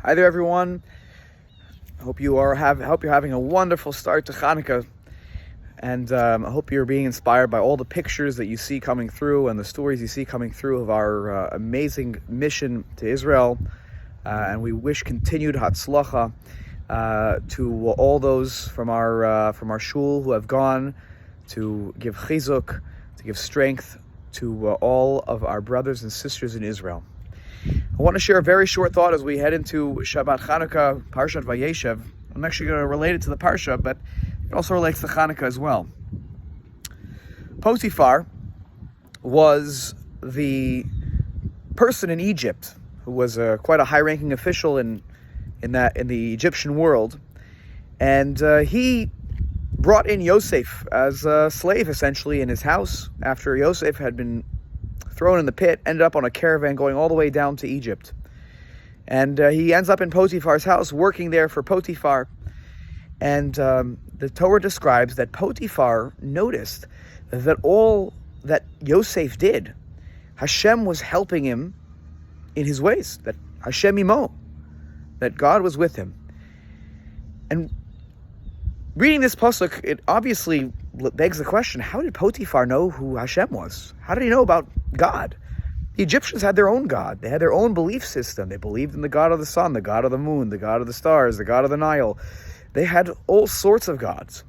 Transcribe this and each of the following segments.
Hi there, everyone. I hope you're having a wonderful start to Chanukah, and I hope you're being inspired by all the pictures that you see coming through and the stories you see coming through of our amazing mission to Israel. And we wish continued hatzlacha to all those from our shul who have gone to give chizuk, to give strength to all of our brothers and sisters in Israel. I want to share a very short thought as we head into Shabbat Chanukah, Parshat Vayeshev. I'm actually going to relate it to the Parsha, but it also relates to Chanukah as well. Potiphar was the person in Egypt who was quite a high-ranking official in the Egyptian world, and he brought in Yosef as a slave, essentially, in his house after Yosef had been thrown in the pit, ended up on a caravan going all the way down to Egypt. And he ends up in Potiphar's house, working there for Potiphar. And the Torah describes that Potiphar noticed that all that Yosef did, Hashem was helping him in his ways, that Hashem imo, that God was with him. And reading this pasuk, it obviously begs the question, how did Potiphar know who Hashem was? How did he know about God? The Egyptians had their own God. They had their own belief system. They believed in the God of the sun, the God of the moon, the God of the stars, the God of the Nile. They had all sorts of gods.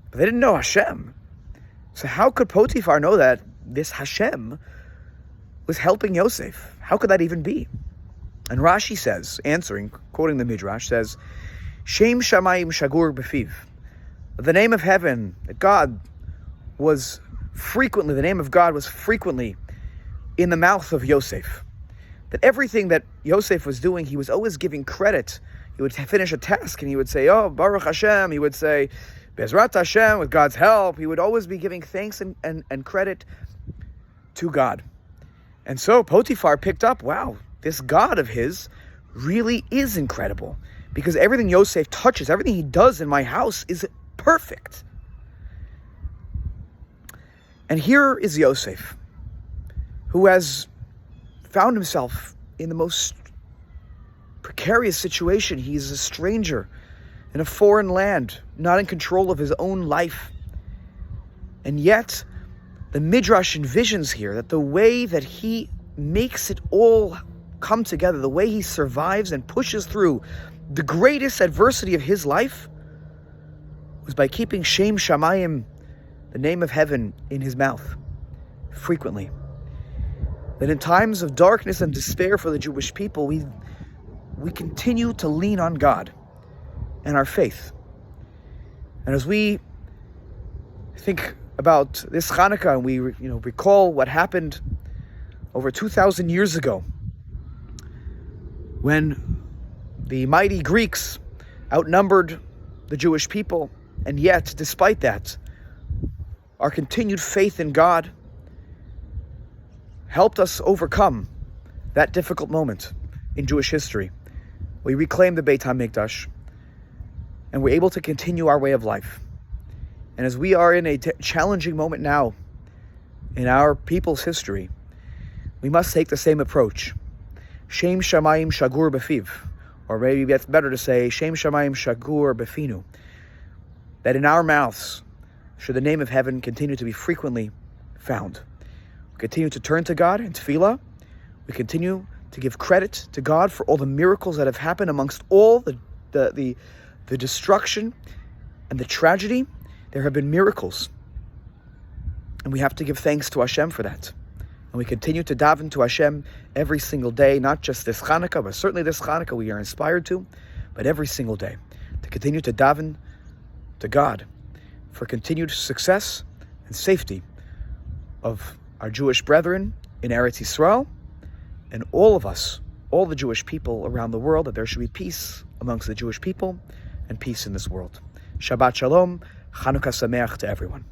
But they didn't know Hashem. So how could Potiphar know that this Hashem was helping Yosef? How could that even be? And Rashi says, answering, quoting the Midrash, says, Shem Shamayim Shagur Befiv. The name of heaven, that God was frequently, the name of God was frequently in the mouth of Yosef. That everything that Yosef was doing, he was always giving credit. He would finish a task and he would say, oh, Baruch Hashem. He would say, Bezrat Hashem, with God's help. He would always be giving thanks and credit to God. And so Potiphar picked up, wow, this God of his really is incredible. Because everything Yosef touches, everything he does in my house is perfect. And here is Yosef, who has found himself in the most precarious situation. He's a stranger in a foreign land, not in control of his own life. And yet, the Midrash envisions here that the way that he makes it all come together, the way he survives and pushes through the greatest adversity of his life, was by keeping Shem Shamayim, the name of heaven, in his mouth frequently. That in times of darkness and despair for the Jewish people, we continue to lean on God and our faith. And as we think about this Chanukah and we recall what happened over 2,000 years ago, when the mighty Greeks outnumbered the Jewish people, and yet, despite that, our continued faith in God helped us overcome that difficult moment in Jewish history. We reclaimed the Beit HaMikdash, and we're able to continue our way of life. And as we are in a challenging moment now in our people's history, we must take the same approach. Shem Shamayim Shagur Befiv, or maybe it's better to say Shem Shamayim Shagur Befinu. That in our mouths should the name of heaven continue to be frequently found. We continue to turn to God in tefillah. We continue to give credit to God for all the miracles that have happened amongst all the destruction and the tragedy. There have been miracles. And we have to give thanks to Hashem for that. And we continue to daven to Hashem every single day, not just this Chanukah, but certainly this Chanukah we are inspired to, but every single day, to continue to daven to God for continued success and safety of our Jewish brethren in Eretz Yisrael, and all of us, all the Jewish people around the world, that there should be peace amongst the Jewish people and peace in this world. Shabbat Shalom, Chanukah Sameach to everyone.